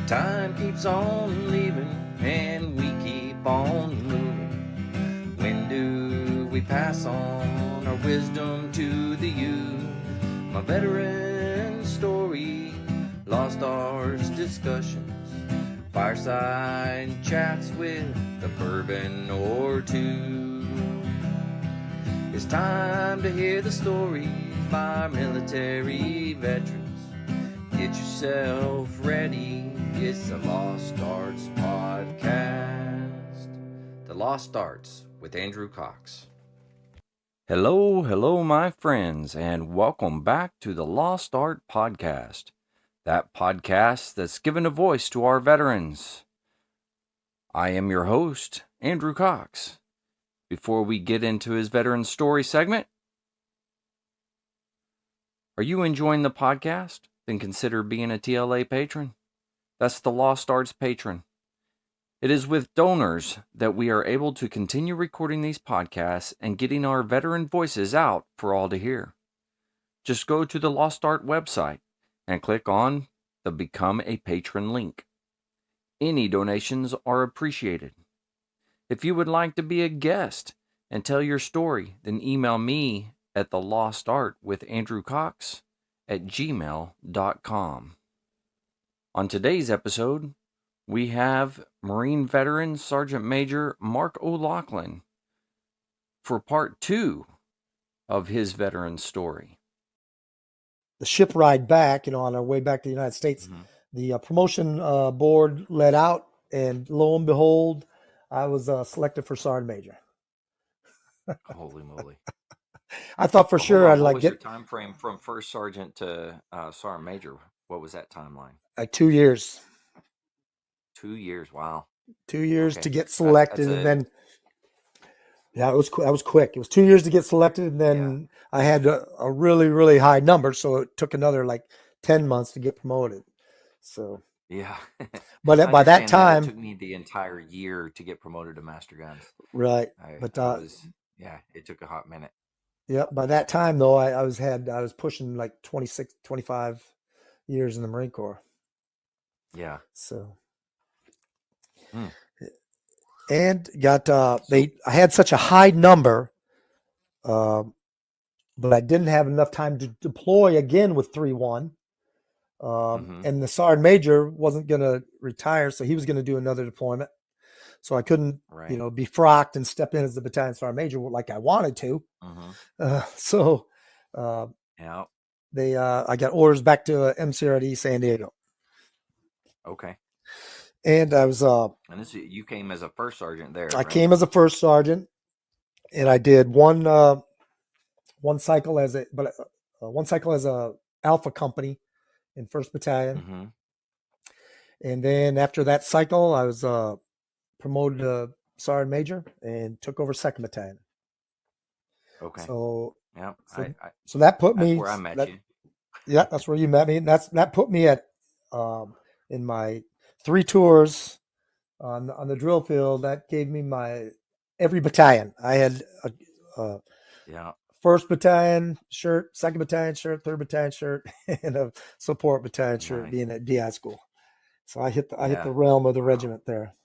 Time keeps on leaving and we keep on moving. When do we pass on our wisdom to the youth? My veteran story, lost arts discussions, fireside chats with a bourbon or two. It's time to hear the stories by our military veterans. Get yourself ready, it's the Lost Arts Podcast. The Lost Arts with Andrew Cox. Hello, my friends, and welcome back to the Lost Art Podcast. That podcast that's given a voice to our veterans. I am your host, Andrew Cox. Before we get into his veteran story segment, are you enjoying the podcast? Then consider being a TLA patron. That's the Lost Arts patron. It is with donors that we are able to continue recording these podcasts and getting our veteran voices out for all to hear. Just go to the Lost Art website and click on the Become a Patron link. Any donations are appreciated. If you would like to be a guest and tell your story, then email me at thelostartwithandrewcox@gmail.com. On today's episode, we have Marine veteran Sergeant Major Mark O'Loughlin for part 2 of his veteran story. The ship ride back, on our way back to the United States, the promotion board let out, and lo and behold, I was selected for Sergeant Major. Holy moly. I thought for sure I'd What was your time frame from first sergeant to sergeant major? What was that timeline? 2 years. 2 years. Wow. 2 years to get selected, and then that was quick. It was 2 years to get selected, and then I had a really, really high number, so it took another 10 months to get promoted. So yeah. But by that time, it took me the entire year to get promoted to master guns. Right. It took a hot minute. Yeah. By that time, though, I was pushing 26, 25 years in the Marine Corps. Yeah. So, and got I had such a high number, but I didn't have enough time to deploy again with 3-1. And the Sergeant Major wasn't going to retire, so he was going to do another deployment. So I couldn't, be frocked and step in as the battalion Sergeant Major like I wanted to. I got orders back to MCRD San Diego. Okay. And I was you came as a first sergeant there. I came as a first sergeant, and I did one cycle as a Alpha company in 1st Battalion. And then after that cycle, I was promoted to Sergeant Major and took over 2nd Battalion. Okay. So that put me. That's where I met you. Yeah, that's where you met me. And that put me at in my 3 tours on the drill field. That gave me every battalion. I had a 1st Battalion shirt, 2nd Battalion shirt, 3rd Battalion shirt, and a support battalion shirt being at DI school. So I hit the realm of the regiment there.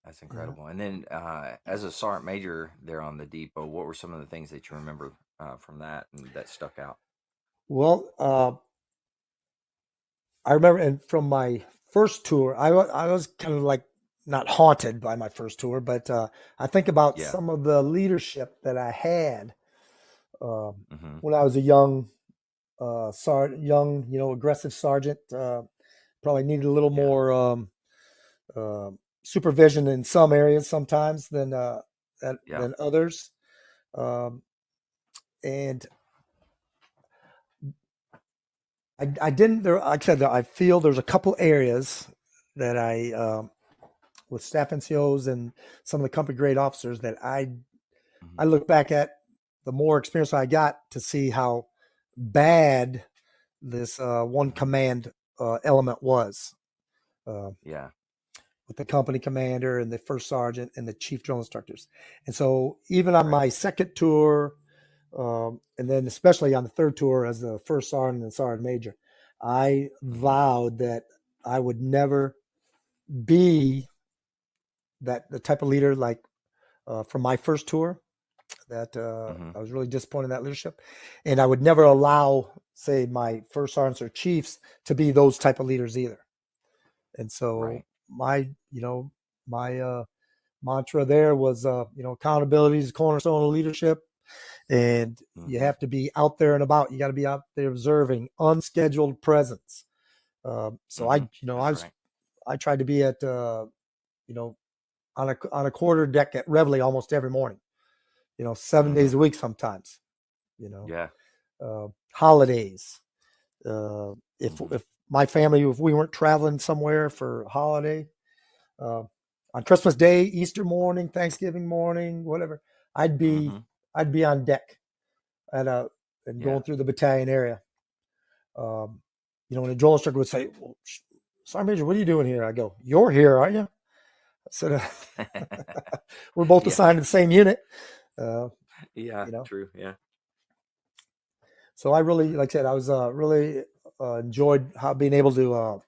That's incredible. And then as a sergeant major there on the depot, what were some of the things that you remember from that and that stuck out? Well, I remember, and from my first tour, I was kind of not haunted by my first tour, but I think about some of the leadership that I had when I was a young aggressive sergeant. Probably needed a little more supervision in some areas sometimes than others. And I didn't. Like I said, I feel there's a couple areas that I, with staff NCOs and some of the company grade officers, that I look back at the more experience I got to see how bad this one command element was. With the company commander and the first sergeant and the chief drill instructors. And so even on my second tour, and then especially on the third tour as the first sergeant and sergeant major, I Mm-hmm. vowed that I would never be the type of leader like from my first tour that Mm-hmm. I was really disappointed in that leadership, and I would never allow, say, my first sergeants or chiefs to be those type of leaders either. And so Right. my mantra there was, accountability is the cornerstone of leadership, and you Mm-hmm. have to be out there and about. You got to be out there observing, unscheduled presence. So Mm-hmm. I That's was right. I tried to be at you know on a quarter deck at Reveille almost every morning. 7 days Mm-hmm. a week sometimes. You know, Yeah. holidays. Mm-hmm. If my family, if we weren't traveling somewhere for a holiday, uh, on Christmas Day, Easter morning, Thanksgiving morning, whatever, I'd be Mm-hmm. I'd be on deck at and Yeah. going through the battalion area. Um, when the drill instructor would say, well, Sergeant Major, what are you doing here? I go, you're here, aren't you? I said, we're both Yeah. assigned to the same unit. Uh, Yeah. you know, True. Yeah. so I really, like I said, I was really enjoyed how being able to,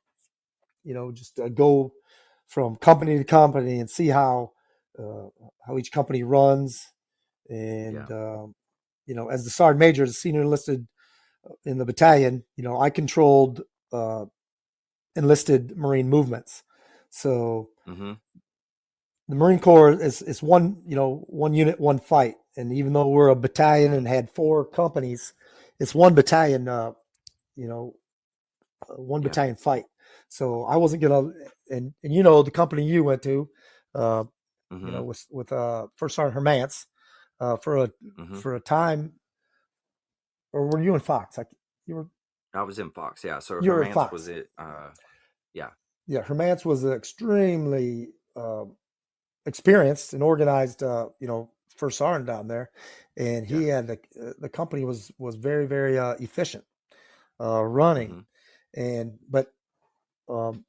just go from company to company and see uh, how each company runs. Yeah. And as the sergeant major, the senior enlisted in the battalion, I controlled uh, enlisted Marine movements. So Mm-hmm. the Marine Corps is one unit, one fight. And even though we're a battalion Mm-hmm. and had four companies, it's one battalion. You know, One Yeah. battalion fight. So I wasn't gonna, and the company you went to, uh, Mm-hmm. with First Sergeant Hermance, for a Mm-hmm. time, or were you in Fox? Like you were I was in Fox. Yeah. So you were in Hermance was Fox. it? Yeah. Yeah, Hermance was extremely experienced and organized. First sergeant down there, and Yeah. he had the company was very very efficient running, Mm-hmm. and but um,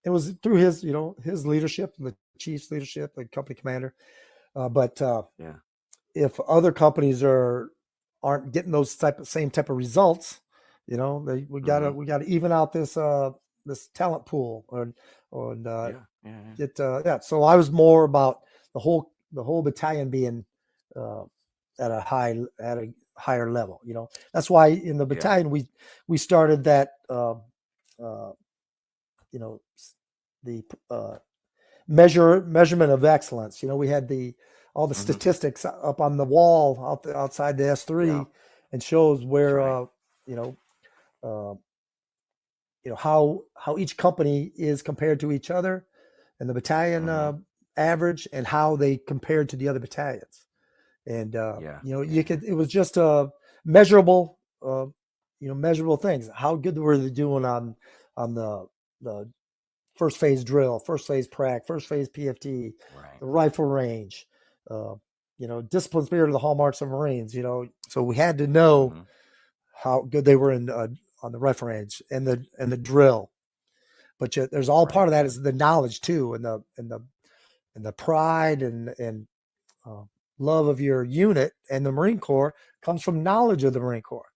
it was through his leadership, the chief's leadership, the company commander. But Yeah. if other companies aren't getting those same type of results, Mm-hmm. we gotta even out this talent pool, or Yeah. Yeah. Yeah. get yeah. So I was more about the whole battalion being uh, at a higher level. That's why in the Yeah. battalion we started that uh, you know the measurement of excellence. We had the all the Mm-hmm. statistics up on the wall outside the Yeah. S3, and shows That's where right. you know uh, how each company is compared to each other, and the battalion Mm-hmm. average, and how they compared to the other battalions. And Yeah. you Yeah. could it was just measurable measurable things. How good were they doing on the first phase drill, first phase prac, first phase PFT, Right. the rifle range, uh, discipline, spirit of the hallmarks of Marines. So we had to know Mm-hmm. how good they were in on the rifle range and the drill. But there's all part Right. of that is the knowledge too, and the pride and uh, love of your unit, and the Marine Corps comes from knowledge of the Marine Corps.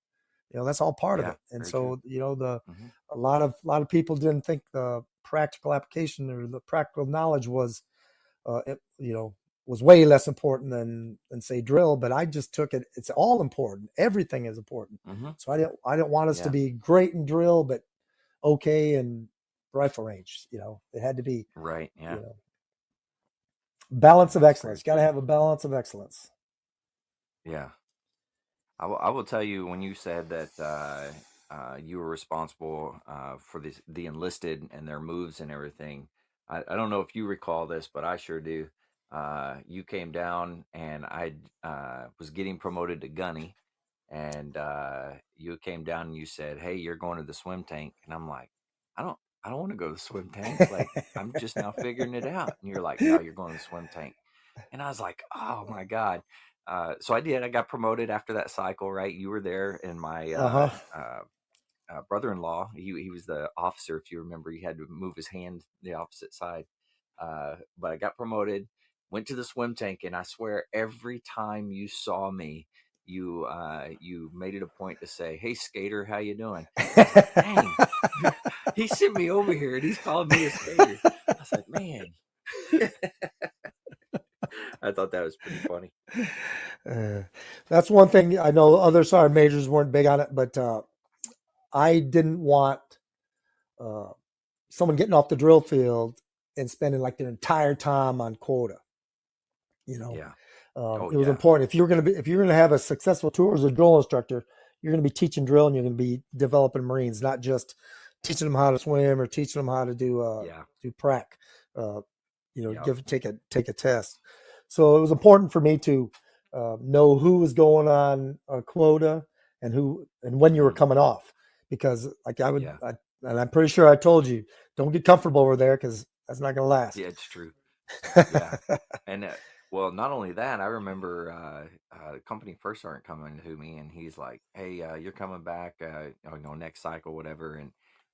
That's all part of Yeah. it. And Very true. so the Mm-hmm. a lot of people didn't think the practical application or the practical knowledge it, was way less important than say drill. But I just took it. It's all important. Everything is important. Mm-hmm. So I didn't want us to Yeah. be great in drill, but okay in rifle range. It had to be Right. you Yeah. know Yeah. balance of That's excellence. very Got to true. have a balance of excellence. Yeah. I will tell you when you said that you were responsible for the enlisted and their moves and everything. I don't know if you recall this, but I sure do. You came down and I was getting promoted to gunny, and you came down and you said, "Hey, you're going to the swim tank," and I'm like, "I don't, I don't want to go to the swim tank. Like, I'm just now figuring it out." And you're like, "No, you're going to the swim tank." And I was like, "Oh my god!" So I did. I got promoted after that cycle. Right, you were there, and my Uh-huh. brother-in-law, he was the officer. If you remember, he had to move his hand the opposite side. But I got promoted, went to the swim tank, and I swear every time you saw me, you made it a point to say, "Hey, skater, how you doing?" I was like, "Dang, he sent me over here and he's calling me a skater." I was like, "Man." I thought that was pretty funny. Uh, that's one thing I know. Other sergeant majors weren't big on it, but I didn't want uh, someone getting off the drill field and spending like their entire time on quota. You know, Yeah. Oh it was yeah. important if you're gonna have a successful tour as a drill instructor, you're gonna be teaching drill and you're gonna be developing Marines, not just teaching them how to swim or teaching them how to Yeah. do prac. Uh, Yep. take a test. So it was important for me to know who was going on a quota and when you were Hmm. coming off, because like Yeah. and I'm pretty sure I told you, don't get comfortable over there because that's not going to last. Yeah, it's true. Yeah. And well, not only that, I remember company first sergeant coming to me, and he's like, "Hey, you're coming back, next cycle, whatever, and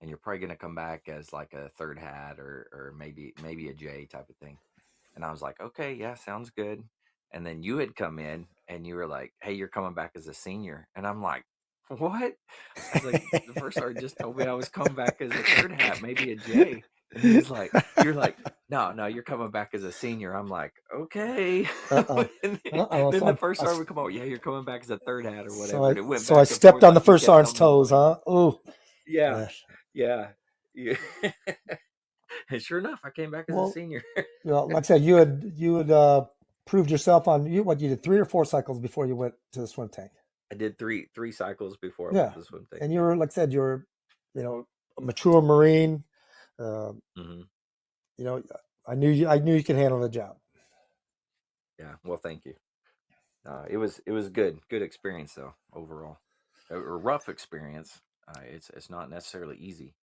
you're probably gonna come back as like a third hat or maybe a J type of thing." And I was like, "Okay, yeah, sounds good." And then you had come in, and you were like, "Hey, you're coming back as a senior," and I'm like, "What?" I was like, "The first sergeant just told me I was coming back as a third hat, maybe a J," and you're like, "No, no, you're coming back as a senior." I'm like, "Okay." Uh-uh. And Uh-uh. then the first sergeant would come out, "Yeah, you're coming back as a third hat or So whatever," and it went I back and stepped forth on the like he first kept sergeant's telling me to toes, leave. huh? Oh, Yeah, yeah, yeah. And sure enough, I came back as a well, senior. like I said, you had proved yourself on you did 3 or 4 cycles before you went to the swim tank. I did three cycles before I went Yeah, to the swim tank. and you Yeah. were like I said, you're a mature Marine. Uh, Hmm. you know, I knew you could handle the job. Yeah. Well, thank you. It was good experience though overall. A rough experience. It's not necessarily easy,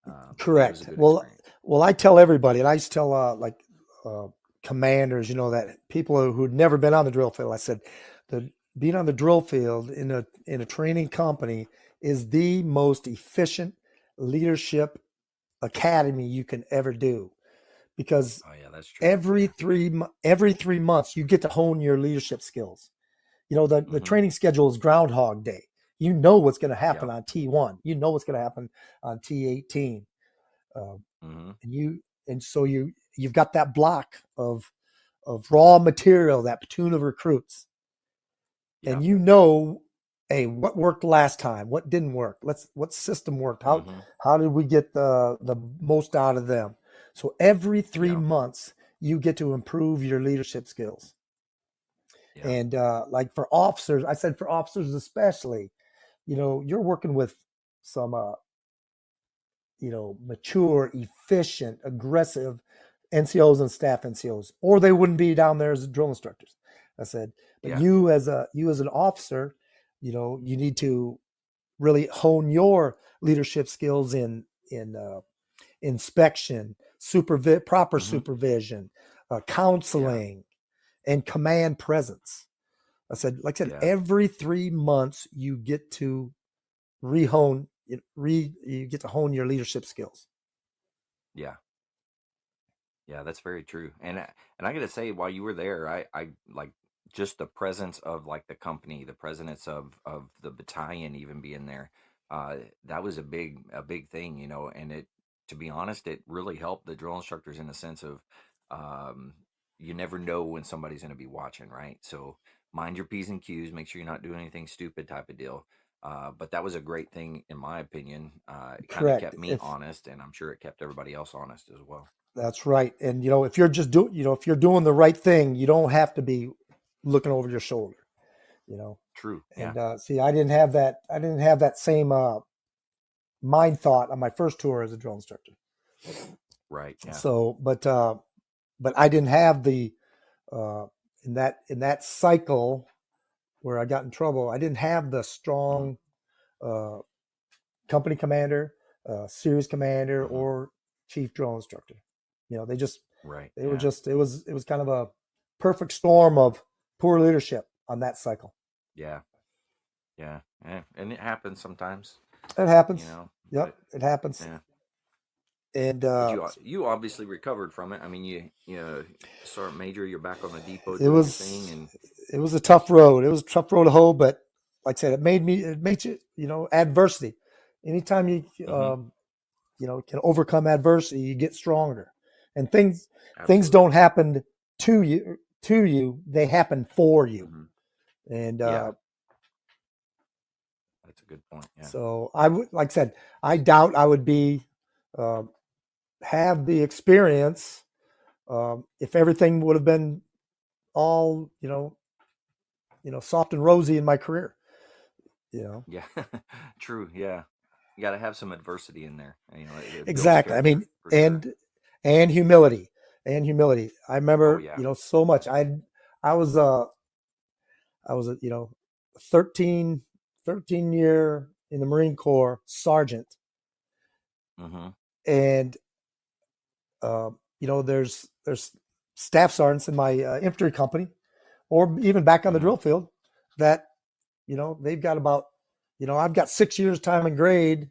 but it was a Correct. good experience. I tell everybody, and I used to tell uh, commanders, that people who'd never been on the drill field. I said, the being on the drill field in a training company is the most efficient leadership academy you can ever do, because Oh yeah, that's true. Yeah. every 3 months you get to hone your leadership skills. The Hmm. training schedule is Groundhog Day. You know what's going to happen Yep. on T1. You know what's going to happen on T18. Uh, Hmm. and so you've got that block of raw material, that platoon of recruits, and Yep. hey, what worked last time, what didn't work, what system worked, Hmm. how did we get the most out of them. So every three Yep. months you get to improve your leadership skills. Yeah. And like for officers, I said for officers especially, you're working with some mature, efficient, aggressive NCOs and staff NCOs, or they wouldn't be down there as drill instructors. I said, but Yeah. you as an officer, you need to really hone your leadership skills in inspection, proper Hmm. supervision, Yeah. counseling, and command presence. Like I said, Yeah. every 3 months you get to rehone, you get to hone your leadership skills. Yeah. Yeah, that's very true. And I got to say, while you were there, I like just the presence of like the company, the presence of the battalion even being there. That was a big thing, And it, to be honest, it really helped the drill instructors in the sense of, um, you never know when somebody's going to be watching, right? So mind your p's and q's, make sure you're not doing anything stupid, type of deal. But that was a great thing in my opinion. It kind of Correct. kept me honest, and I'm sure it kept everybody else honest as well. That's right. And if you're just if you're doing the right thing, you don't have to be looking over your shoulder. You know. True. Yeah. And see, I didn't have that. I didn't have that same mind thought on my first tour as a drill instructor. Right. Yeah. So, but I didn't have the uh, in that cycle where I got in trouble. I didn't have the Hmm. strong uh, company commander, series commander, Hmm. or chief drill instructor. They just Right. they were Yeah. just it was kind of a perfect storm of poor leadership on that cycle. Yeah. Yeah. Yeah. And it happens sometimes, It happens. Yep, but it happens. yeah. And But you obviously recovered from it. I mean, you Sergeant Major, you're back on the depot it doing your thing, was and it was a tough road. It was a tough road to hoe, but like I said, it makes you, adversity. Anytime you, Mm-hmm. can overcome adversity, you get stronger. And things don't Absolutely. happen to you, they happen for you. Mm-hmm. And Yeah, that's a good point. Yeah. so I would, like I said, I doubt I would uh, have the experience if everything would have been all, soft and rosy in my career. You know, Yeah. True. Yeah. You got to have some adversity in there. It builds exactly. I character mean, for sure. and humility, I Oh remember, yeah. so much. I was a 13 13 year in the Marine Corps sergeant, Mm-hmm. and there's staff sergeants in my infantry company, or even back on the Mm-hmm. drill field, that they've got about, I've got 6 years time and grade,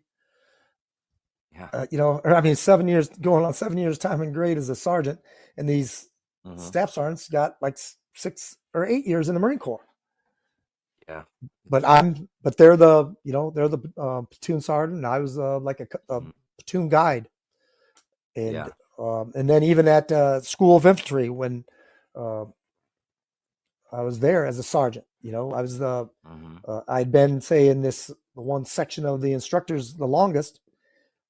Yeah. or I mean 7 years, going on 7 years time and grade as a sergeant, and these Mm-hmm. staff sergeants got like 6 or 8 years in the Marine Corps. Yeah. But It's they're the platoon sergeant, and I was like a mhm. platoon guide. and Yeah. and then even at School of Infantry, when uh, I was there as a sergeant, I was Mm-hmm. I'd been, say, in this one section of the instructors the longest,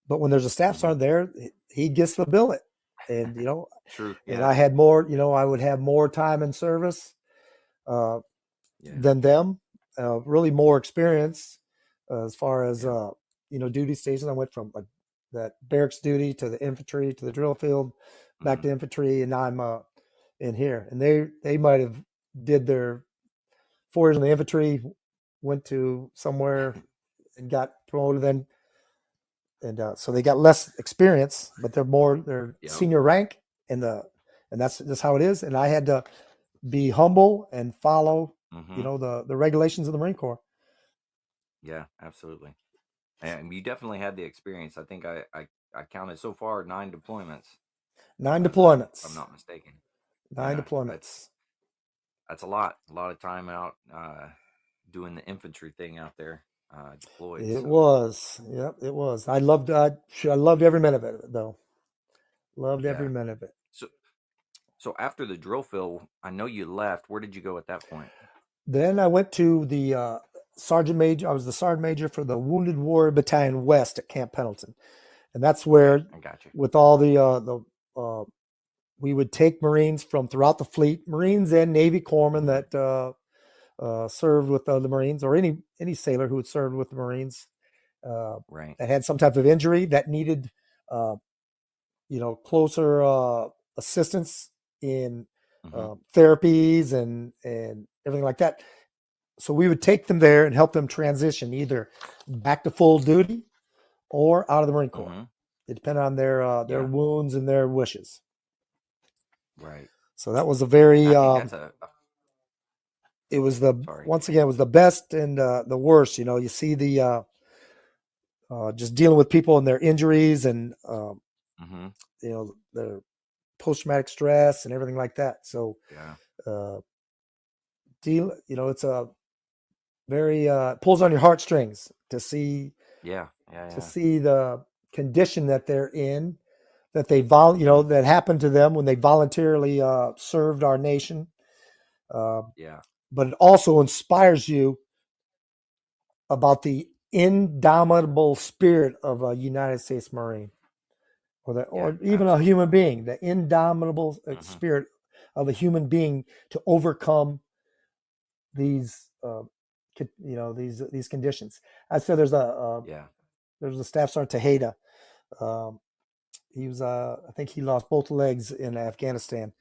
but when there's a staff Mm-hmm. sergeant there, he gets the billet, and True. and Yeah. I had more, I would have more time in service uh, Yeah. than them, really more experience as far as Yeah. duty stations. I went from like that barracks duty to the infantry to the drill field, back Mm-hmm. to infantry, and now I'm in here. And they might have did their 4 years in the infantry, went to somewhere and got promoted then, and so they got less experience, but they're Yep. senior rank, and that's just how it is. And I had to be humble and follow, Mm-hmm. the regulations of the Marine Corps. Yeah. Absolutely. And you definitely had the experience. I think I counted so far 9 deployments, Nine if I'm deployments. not mistaken. Nine Yeah. That's deployments. that's a lot of time out doing the infantry thing out there, deployed. It So was. Yep, it was. I loved every minute of it, though. Loved every yeah. minute of it. So so after the drill field, I know you left. Where did you go at that point? Then I went to the sergeant major. I was the sergeant major for the Wounded Warrior Battalion West at Camp Pendleton, and that's Okay, where, I got you. with all the we would take Marines from throughout the fleet, Marines and Navy corpsmen Hmm. that served with the Marines, or any sailor who had served with the Marines, uh, Right. that had some type of injury that needed uh, closer assistance in Hmm. therapies and everything like that. So we would take them there and help them transition either back to full duty or out of the Marine Corps. Hmm. It depended on their Yeah. wounds and their wishes. Right. So that was a And very I think that's it was the sorry. once again, it was the best and the worst. You see the just dealing with people and their injuries, and Hmm. their post traumatic stress and everything like that. So Yeah. uh, it's a very pulls on your heartstrings Yeah. Yeah. to Yeah. see the condition that they're in, that Hmm. that happened to them when they voluntarily served our nation. Uh, Yeah. but it also inspires you about the indomitable spirit of a United States Marine, Yeah. or even a Absolutely. human being, the indomitable Hmm. spirit of a human being to overcome these these conditions. I said Yeah. there's a staff sergeant Tejeda. Um, he was I think he lost both legs in Afghanistan,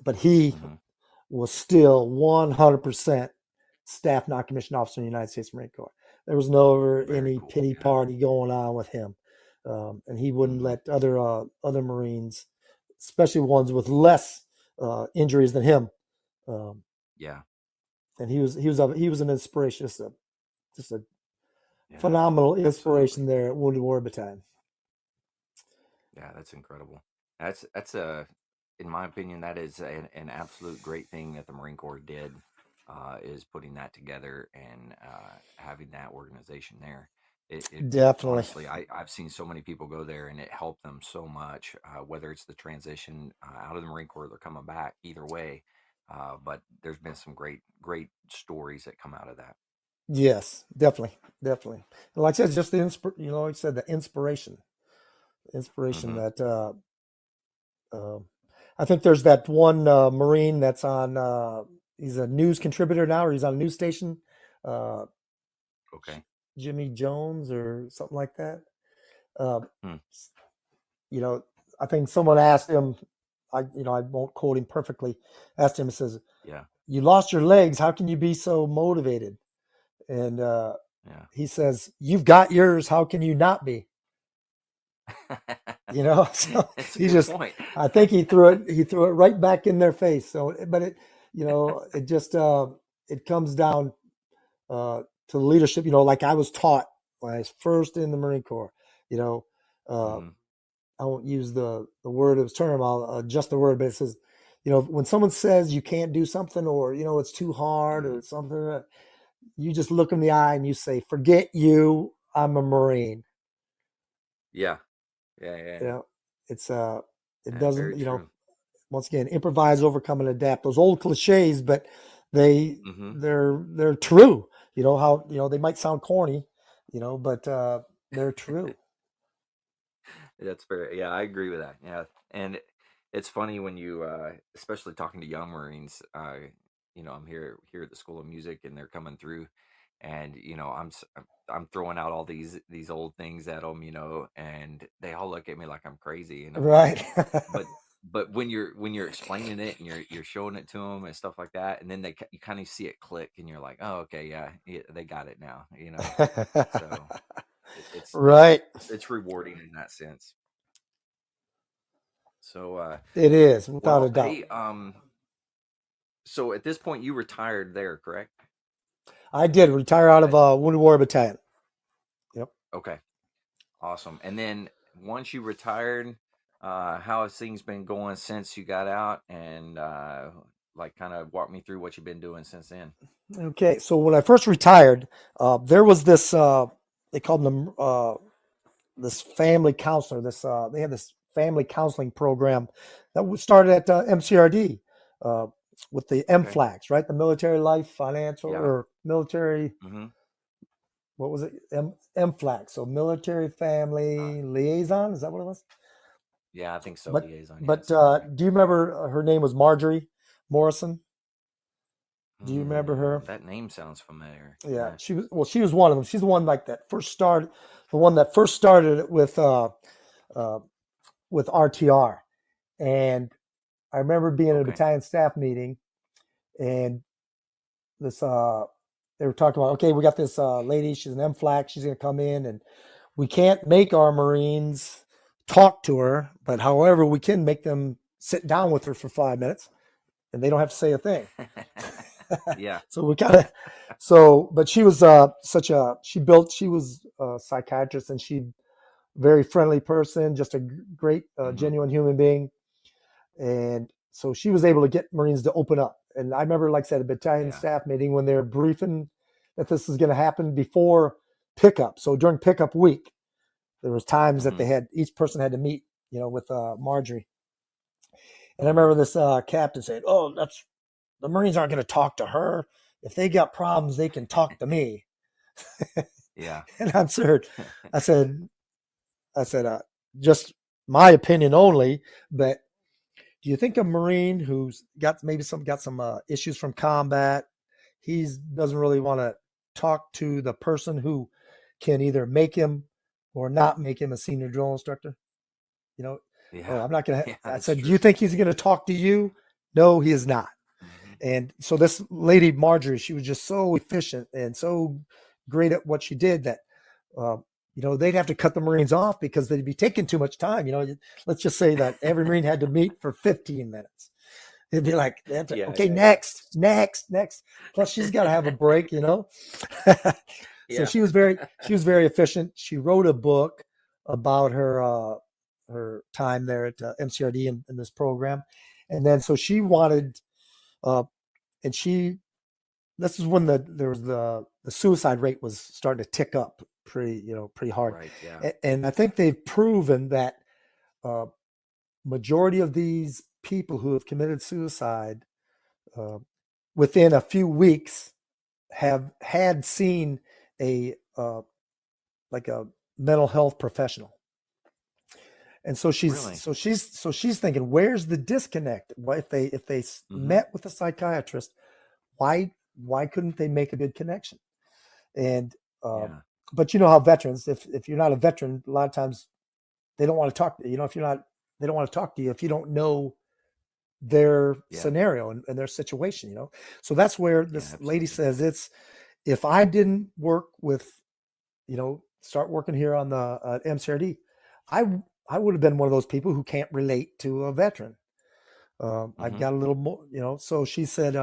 but he Hmm. was still 100% staff non-commissioned officer in the United States Marine Corps. There was never Very any cool. pity Yeah. party going on with him, and he wouldn't Hmm. let other Marines, especially ones with less injuries than him. Um, Yeah. and he was an inspiration, just a Yeah. phenomenal Absolutely. inspiration there at Wounded Warrior Battalion. Yeah. That's incredible. That's a, in my opinion, that is an absolute great thing that the Marine Corps did. is putting that together and having that organization there. It Definitely. honestly, I've seen so many people go there and it helped them so much, whether it's the transition out of the Marine Corps, they're coming back either way. But there's been some great stories that come out of that. Yes, definitely, definitely. And like I said, just the like I said, the inspiration Hmm. that uh, I think there's that one Marine that's on. He's a news contributor now, or he's on a news station. Uh, Okay. Jimmy Jones or something like that. Uh, Hmm. you know, I think someone asked him. I won't quote him perfectly. Asked him, it says, Yeah. "You lost your legs. How can you be so motivated?" And Yeah. he says, "You've got yours. How can you not be?" So That's a he good just, point. I think he threw it right back in their face. So, but it just, it comes down to leadership. Like I was taught when I was first in the Marine Corps. You know, uh, Hmm. I won't use the word of his term. I'll adjust the word, but it says, when someone says you can't do something, or it's too hard Hmm. or something, you just look in the eye and you say, "Forget you. I'm a Marine." Yeah. Yeah. Yeah. You know, it's it Yeah. Very doesn't. true. Once again, improvise, overcome, and adapt. Those old cliches, but they Hmm. they're true. How they might sound corny, but they're true. That's fair. Yeah, I agree with that. Yeah, and it's funny when you, especially talking to young Marines. I'm here at the School of Music, and they're coming through, and I'm throwing out all these old things at them, and they all look at me like I'm crazy, and I'm Right. like, but when you're explaining it and you're showing it to them and stuff like that, and then you kind of see it click, and you're like, oh, okay, yeah, yeah, they got it now. So it, it's it's Right. it's rewarding in that sense. So, It is, without a well, doubt. hey, so at this point you retired there, correct? I did retire out of At, a Wounded Warrior Battalion. Yep. okay, awesome. And then once you retired, how has things been going since you got out? And like, kind of walk me through what you've been doing since then. Okay. So when I first retired, there was this. They called them this family counselor. They had this family counseling program that started at MCRD uh, with the Okay. MFLAX, right? The Military Life Financial Yeah. or Military. Mm-hmm. What was it? MFLAX. So Military Uh, Family Liaison. Is that what it was? yeah, I think so. But Liaison. Yeah, it but sounds right. do you remember her name was Marjorie Morrison? Do you remember her? That name sounds familiar. Yeah, Yeah. she was one of them. She's the one like that first started, the one that first started it uh, with RTR. And I remember being at a Okay. battalion staff meeting, and this they were talking about, okay, we got this lady, she's an MFLAC, she's going to come in, and we can't make our Marines talk to her, but however, we can make them sit down with her for 5 minutes, and they don't have to say a thing. Yeah. So we kind of, but she was she was a psychiatrist, and she very friendly person, just a great, Hmm. genuine human being. And so she was able to get Marines to open up. And I remember, like I said, a battalion Yeah. staff meeting when they were briefing that this is going to happen before pickup. So during pickup week, there was times that Hmm. each person had to meet, with Marjorie. And I Hmm. remember this captain saying, "Oh, that's the Marines aren't going to talk to her. If they got problems, they can talk to me." Yeah. And I answered, I said, I said, just my opinion only, but do you think a Marine who's got some issues from combat, he doesn't really want to talk to the person who can either make him or not make him a senior drill instructor? You know, oh, Yeah. I'm not gonna. Yeah. I That's said, do you true. think he's gonna talk to you? No, he is not. Hmm. And so this lady Marjorie, she was just so efficient and so great at what she did that uh, they'd have to cut the Marines off because they'd be taking too much time. Let's just say that every Marine had to meet for 15 minutes. It'd be like, they have to, Yeah. okay, Yeah. Yeah. next, next, next. Plus, she's got to have a break. So Yeah. she was very efficient. She wrote a book about her time there at MCRD in this program, and then so she wanted, uh, and she this is when the suicide rate was starting to tick up pretty hard, Right. Yeah. and I think they've proven that uh, majority of these people who have committed suicide uh, within a few weeks have had seen a like a mental health professional. And so Really. she's thinking, where's the disconnect? What if they Mm-hmm. met with a psychiatrist? Why couldn't they make a good connection? And Yeah. but you know how veterans, if you're not a veteran, a lot of times they don't want to talk to you. You know, if you're not, they don't want to talk to you if you don't know their Yeah. scenario and their situation. You know, so that's where Yeah. this lady Absolutely. says it's, if I didn't work with, start working here on the MCRD, I I would have been one of those people who can't relate to a veteran. I've Mm-hmm. got a little more, So she said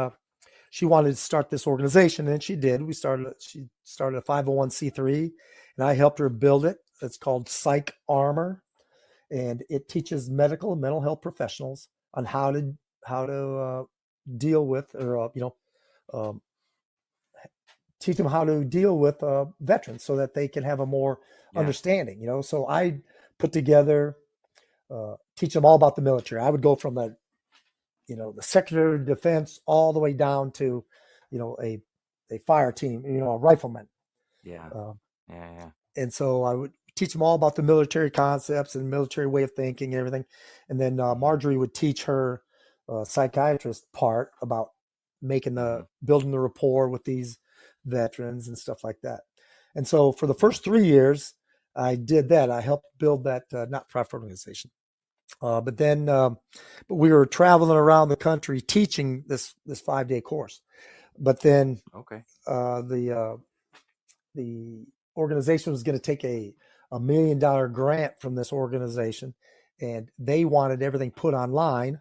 she wanted to start this organization, and she did. She started a 501(c)(3), and I helped her build it. It's called Psych Armor, and it teaches medical and mental health professionals on how to deal with, or um, teach them how to deal with veterans so that they can have a more Yeah. understanding. So I put together, teach them all about the military. I would go from the Secretary of Defense all the way down to, a fire team, a rifleman. Yeah. Uh, Yeah. Yeah. and so I would teach them all about the military concepts and military way of thinking and everything. And then Mm-hmm. Marjorie would teach her psychiatrist part about Mm-hmm. building the rapport with these veterans and stuff like that. And so for the Yeah. first 3 years, I did that. I helped build that not-for-profit organization. But we were traveling around the country teaching this 5-day course. But then Okay. the organization was going to take a $1 million grant from this organization, and they wanted everything put online,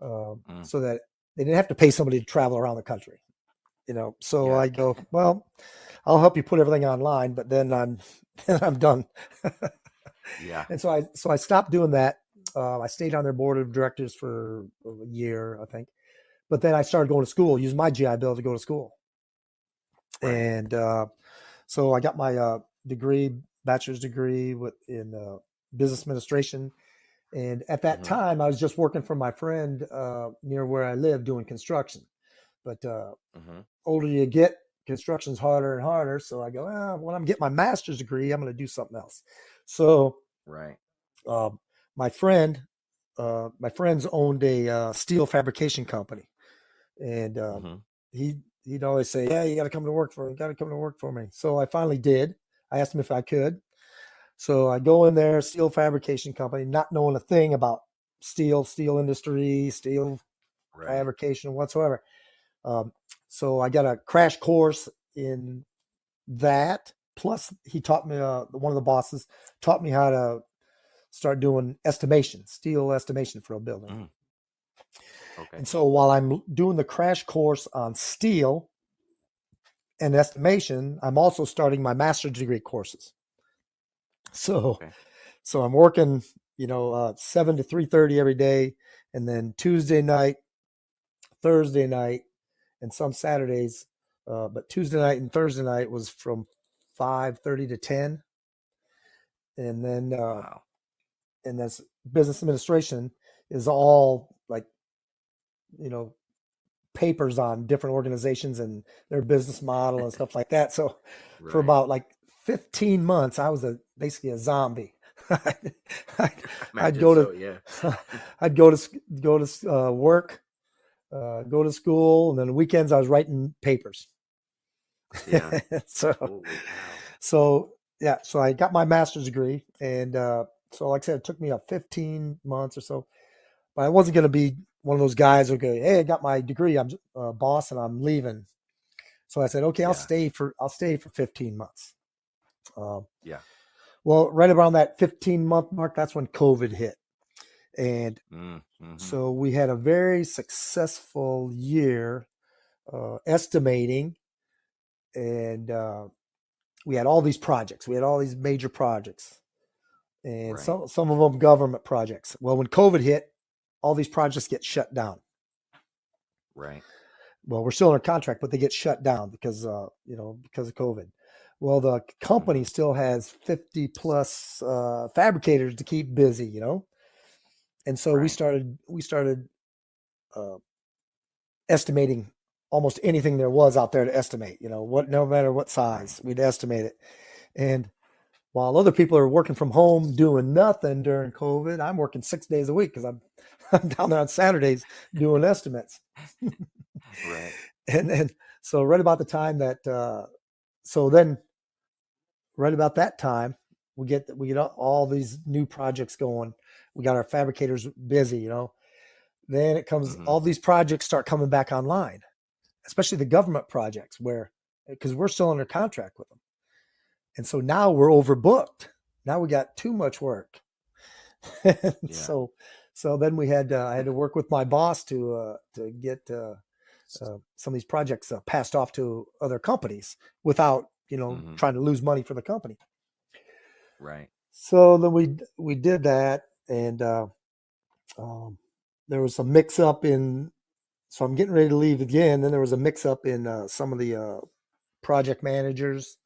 Mm. so that they didn't have to pay somebody to travel around the country. So Yeah. I go, well, I'll help you put everything online, but then I'm then I'm done. Yeah. And so I stopped doing that. I stayed on their board of directors for a year, I think. But then I started going to school, using my GI Bill to go to school. Right. And so I got my bachelor's degree in business administration. And at that Mm-hmm. time, I was just working for my friend near where I live doing construction. But Mm-hmm. older you get, construction's harder and harder. So I go, when I'm getting my master's degree, I'm going to do something else. So Right. um, my friends owned a steel fabrication company, and Mm-hmm. he'd always say, "Yeah, you got to come to work for me. You got to come to work for me." So I finally did. I asked him if I could. So I go in there, steel fabrication company, not knowing a thing about steel industry, steel Right. fabrication whatsoever. Um, so I got a crash course in that. Plus, he taught me. One of the bosses taught me how to start doing steel estimation for a building. Mm. Okay. And so while I'm doing the crash course on steel and estimation, I'm also starting my master's degree courses. So Okay. so I'm working, 7 to 3:30 every day, and then Tuesday night, Thursday night, and some Saturdays. But Tuesday night and Thursday night was from 5:30 to 10, and then Wow. and this business administration is all like, you know papers on different organizations and their business model and stuff like that. So for Right. about like 15 months, I was basically a zombie. I'd, I'd Imagine go so. to Yeah. I'd go to work, go to school, and then weekends I was writing papers. Yeah. so Holy cow. so yeah, so I got my master's degree, and so like I said, it took me up 15 months or so. But I wasn't going to be one of those guys who go, "Hey, I got my degree. I'm boss, and I'm leaving." So I said, "Okay, Yeah. I'll stay for 15 months." Um, Yeah. well, right around that 15-month mark, that's when COVID hit, and Mm-hmm. so we had a very successful year estimating, and we had all these projects. We had all these major projects, and Right. some of them government projects. Well, when COVID hit, all these projects get shut down. Right. well, we're still under contract, but they get shut down because because of COVID. Well, the company Mm-hmm. still has 50 plus fabricators to keep busy, and so we Right. started uh, estimating almost anything there was out there to estimate. What, no matter what Right. size, we'd estimate it. And while other people are working from home doing nothing during COVID, I'm working 6 days a week because I'm down there on Saturdays doing estimates. Right. And so right about the time that so then right about that time we get all these new projects going. We got our fabricators busy. Then it comes, Mm-hmm. all these projects start coming back online, especially the government projects, where because we're still under contract with them. And so now we're overbooked. Now we got too much work. Yeah. So then I had to work with my boss to get some of these projects passed off to other companies without Mm-hmm. trying to lose money for the company. Right. So then we did that, and um, there was a mix up in. So I'm getting ready to leave again. Then there was a mix up in some of the project managers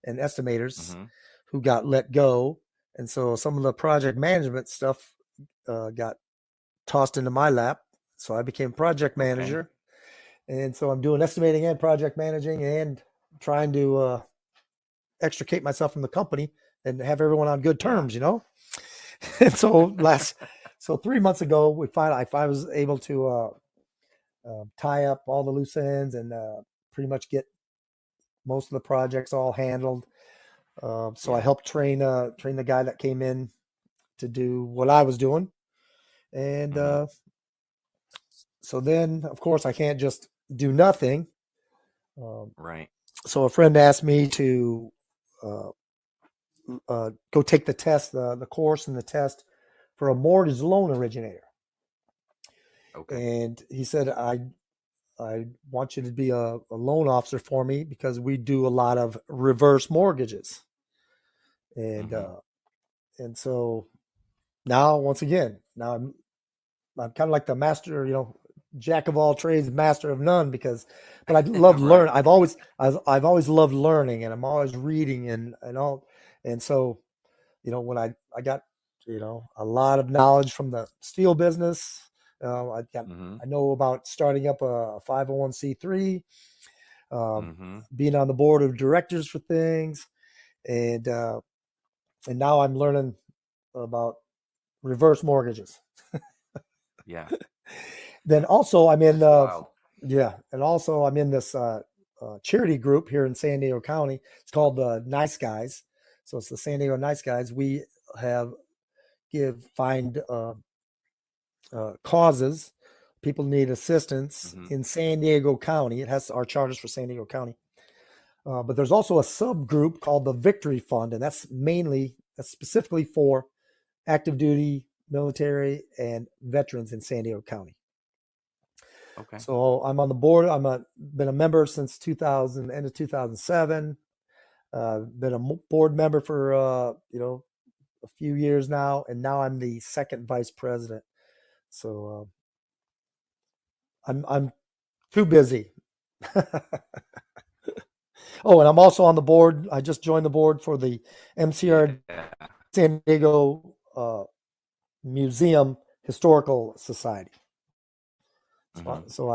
and estimators Mm-hmm. who got let go, and so some of the project management stuff got tossed into my lap. So I became project Okay. manager, and so I'm doing estimating and project managing and trying to extricate myself from the company and have everyone on good Yeah. terms. And so 3 months ago, I was able to tie up all the loose ends and pretty much get most of the projects all handled. So I Yeah. helped train the guy that came in to do what I was doing, and Mm-hmm. so then of course I can't just do nothing. Um, Right. so a friend asked me to uh, go take the test, the course and the test for a mortgage loan originator, Okay. and he said I want you to be a loan officer for me because we do a lot of reverse mortgages, and Mm-hmm. uh, and so now once again now I'm kind of like the master, jack of all trades, master of none, because but I love learn. Right. I've always loved learning, and I'm always reading and all, and so when I got a lot of knowledge from the steel business. Mm-hmm. I know about starting up a 501c3, um, Mm-hmm. being on the board of directors for things, and now I'm learning about reverse mortgages. Yeah. Then also I'm in That's wild. yeah, and also I'm in this charity group here in San Diego County. It's called the Nice Guys. So it's the San Diego Nice Guys. We have give find causes. People need assistance Mm-hmm. in San Diego County. It has our charters for San Diego County. But there's also a subgroup called the Victory Fund, and that's specifically for active duty military and veterans in San Diego County. Okay. So I'm on the board. Been a member since 2000, end of 2007. Been a board member for a few years now, and now I'm the second vice president. So I'm too busy. Oh, and I'm also on the board. I just joined the board for the MCR Yeah. San Diego Museum Historical Society. Mm-hmm. So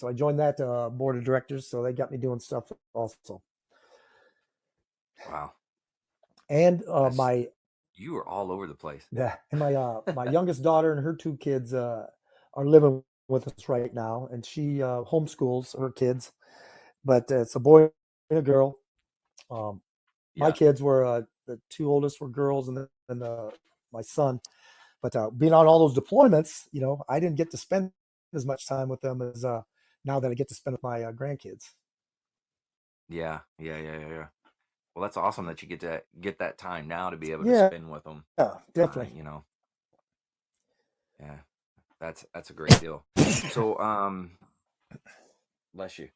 I joined that board of directors. So they got me doing stuff also. Wow. And That's my you are all over the place. yeah, and my youngest daughter and her two kids are living with us right now, and she homeschools her kids. But it's a boy and a girl. Um, my Yeah. kids were the two oldest were girls, and then my son. But being on all those deployments, I didn't get to spend as much time with them as now that I get to spend with my grandkids. Yeah. Yeah. Yeah. Yeah. Yeah. Well, that's awesome that you get that time now to be able to Yeah, spend with them. definitely. You know, yeah, that's a great deal. So, bless you.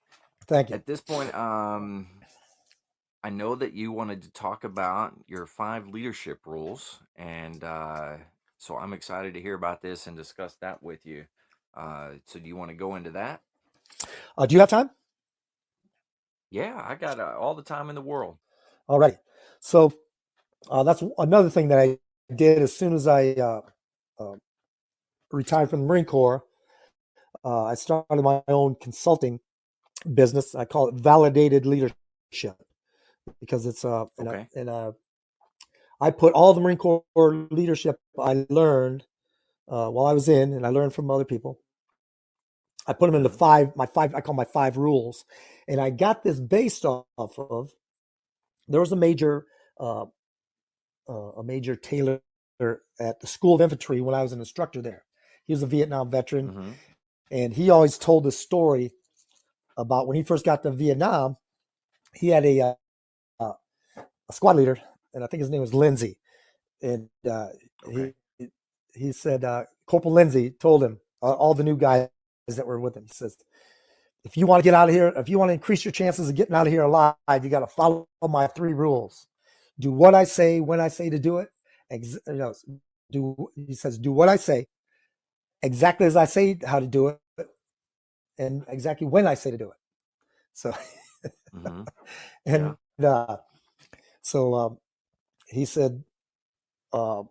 Thank you. At this point, I know that you wanted to talk about your 5 leadership rules, and so I'm excited to hear about this and discuss that with you. So, do you want to go into that? Do you have time? Yeah, I got all the time in the world. All right. So that's another thing that I did as soon as I uh, retired from the Marine Corps. I started my own consulting business. I call it validated leadership because it's Okay. I put all the Marine Corps leadership I learned while I was in, and I learned from other people. I put them into I call my 5 rules, and I got this based off of. There was uh, a major tailor at the School of Infantry when I was an instructor there. He was a Vietnam veteran, Mm-hmm. and he always told this story about when he first got to Vietnam. He had a squad leader, and I think his name was Lindsay, and Okay. he said Corporal Lindsay told him all the new guys that were with him. He says, if you want to get out of here, if you want to increase your chances of getting out of here alive, you got to follow my 3 rules. Do what I say when I say to do it. He says, do what I say exactly as I say how to do it, and exactly when I say to do it. So, Mm-hmm. and Yeah. so he said, uh,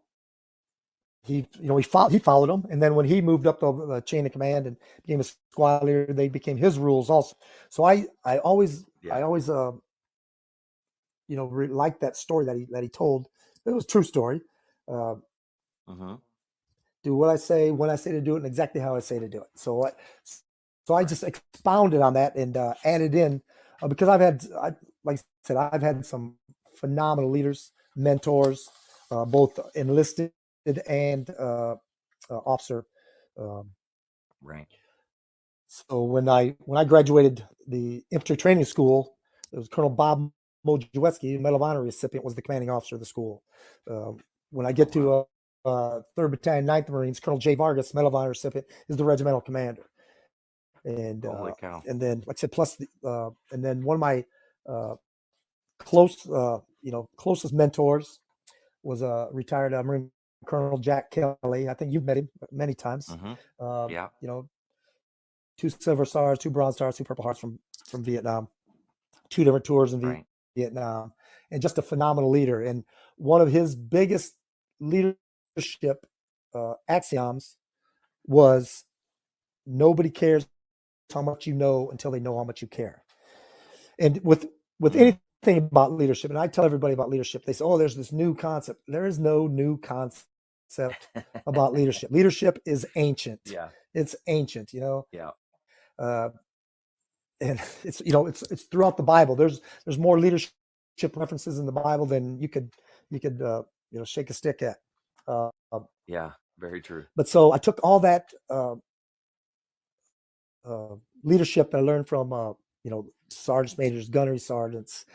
he followed him, and then when he moved up the chain of command and became a squad leader, they became his rules also. So I always liked that story that he told. It was a true story. Uh, Mm-hmm. do what I say when I say to do it, and exactly how I say to do it. So I just expounded on that and added in because like I said, I've had some phenomenal leaders, mentors, both enlisted and officer. Um, Right. so when I graduated the infantry training school, it was Colonel Bob Mojeweski, Medal of Honor recipient, was the commanding officer of the school. When I get to 3rd Battalion, 9th Marines, Colonel J. Vargas, Medal of Honor recipient, is the regimental commander. And Holy cow. and then, like I said, and then one of my uh, closest mentors was a retired Marine Colonel Jack Kelly. I think you've met him many times. Mm-hmm. Uh, Yeah. 2 Silver Stars, 2 Bronze Stars, 2 Purple Hearts from Vietnam, 2 different tours in Right. Vietnam, and just a phenomenal leader. And one of his biggest leadership axioms was nobody cares how much you know until they know how much you care. And with Mm. anything about leadership, and I tell everybody about leadership, they say, "Oh, there's this new concept." There is no new concept about leadership. Leadership is ancient. Yeah. It's ancient, Yeah. uh, and it's throughout the Bible. There's more leadership references in the Bible than you could shake a stick at. Uh, Yeah. Very true. but so I took all that leadership that I learned from sergeants, majors, gunnery sergeants,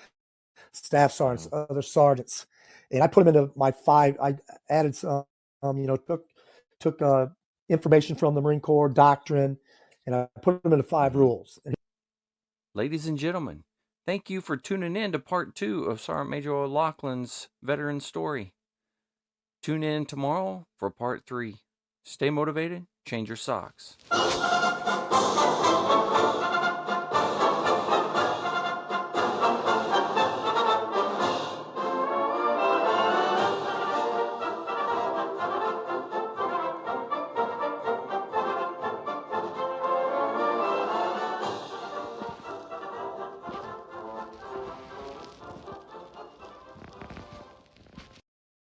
staff sergeants, Mm-hmm. other sergeants, and I put them into my 5. I added some, took information from the Marine Corps doctrine, and I put them into 5 Mm-hmm. rules. And Ladies and gentlemen, thank you for tuning in to part 2 of Sergeant Major O'Loughlin's veteran story. Tune in tomorrow for part 3. Stay motivated, change your socks.